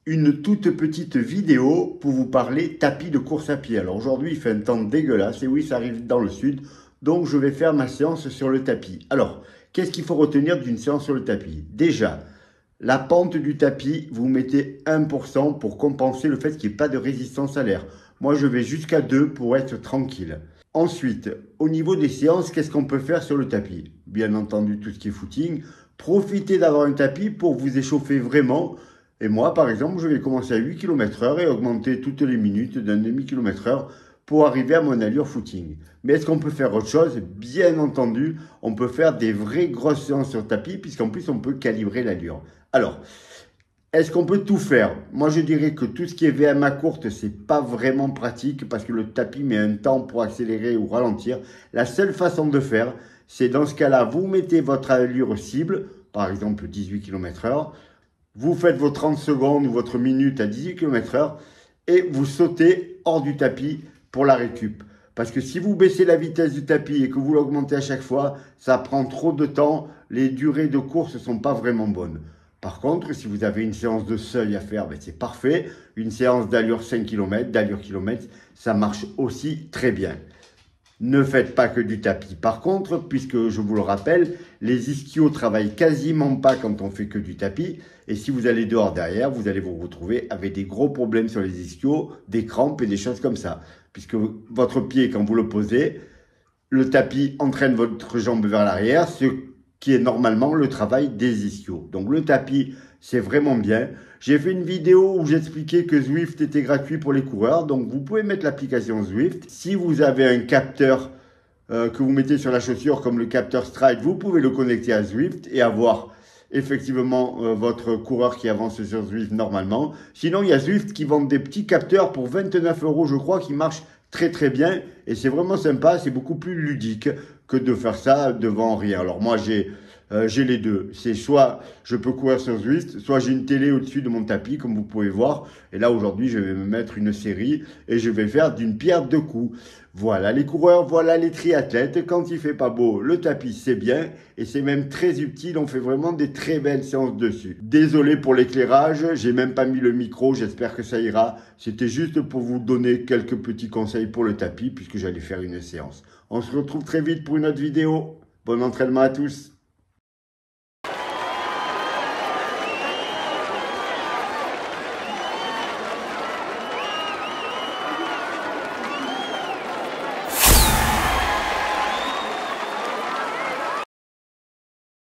Une toute petite vidéo pour vous parler tapis de course à pied. Alors aujourd'hui, il fait un temps dégueulasse et oui, ça arrive dans le sud. Donc je vais faire ma séance sur le tapis. Alors, qu'est-ce qu'il faut retenir d'une séance sur le tapis? Déjà, la pente du tapis, vous mettez 1% pour compenser le fait qu'il n'y ait pas de résistance à l'air. Moi, je vais jusqu'à 2 pour être tranquille. Ensuite, au niveau des séances, qu'est-ce qu'on peut faire sur le tapis? Bien entendu, tout ce qui est footing. Profitez d'avoir un tapis pour vous échauffer vraiment. Et moi, par exemple, je vais commencer à 8 km/h et augmenter toutes les minutes d'un demi-kilomètre-heure pour arriver à mon allure footing. Mais est-ce qu'on peut faire autre chose? Bien entendu, on peut faire des vraies grosses séances sur tapis, puisqu'en plus, on peut calibrer l'allure. Alors, est-ce qu'on peut tout faire? Moi, je dirais que tout ce qui est VMA courte, c'est pas vraiment pratique parce que le tapis met un temps pour accélérer ou ralentir. La seule façon de faire, c'est dans ce cas-là, vous mettez votre allure cible, par exemple 18 km/h, vous faites vos 30 secondes ou votre minute à 18 km/h et vous sautez hors du tapis pour la récup. Parce que si vous baissez la vitesse du tapis et que vous l'augmentez à chaque fois, ça prend trop de temps, les durées de course ne sont pas vraiment bonnes. Par contre, si vous avez une séance de seuil à faire, ben c'est parfait. Une séance d'allure 5 km, d'allure kilomètre, ça marche aussi très bien. Ne faites pas que du tapis. Par contre, puisque je vous le rappelle, les ischios travaillent quasiment pas quand on fait que du tapis. Et si vous allez dehors derrière, vous allez vous retrouver avec des gros problèmes sur les ischios, des crampes et des choses comme ça. Puisque votre pied, quand vous le posez, le tapis entraîne votre jambe vers l'arrière, ce qui est normalement le travail des ischios. Donc le tapis, c'est vraiment bien. J'ai fait une vidéo où j'expliquais que Zwift était gratuit pour les coureurs. Donc vous pouvez mettre l'application Zwift. Si vous avez un capteur que vous mettez sur la chaussure comme le capteur Stride, vous pouvez le connecter à Zwift et avoir effectivement votre coureur qui avance sur Zwift normalement. Sinon, il y a Zwift qui vend des petits capteurs pour 29 €, je crois, qui marchent très très bien. Et c'est vraiment sympa, c'est beaucoup plus ludique que de faire ça devant rien. Alors moi, j'ai les deux. C'est soit je peux courir sur Zwift, soit j'ai une télé au-dessus de mon tapis, comme vous pouvez voir. Et là, aujourd'hui, je vais me mettre une série et je vais faire d'une pierre deux coups. Voilà les coureurs, voilà les triathlètes. Quand il fait pas beau, le tapis, c'est bien. Et c'est même très utile. On fait vraiment des très belles séances dessus. Désolé pour l'éclairage. J'ai même pas mis le micro. J'espère que ça ira. C'était juste pour vous donner quelques petits conseils pour le tapis, puisque j'allais faire une séance. On se retrouve très vite pour une autre vidéo. Bon entraînement à tous.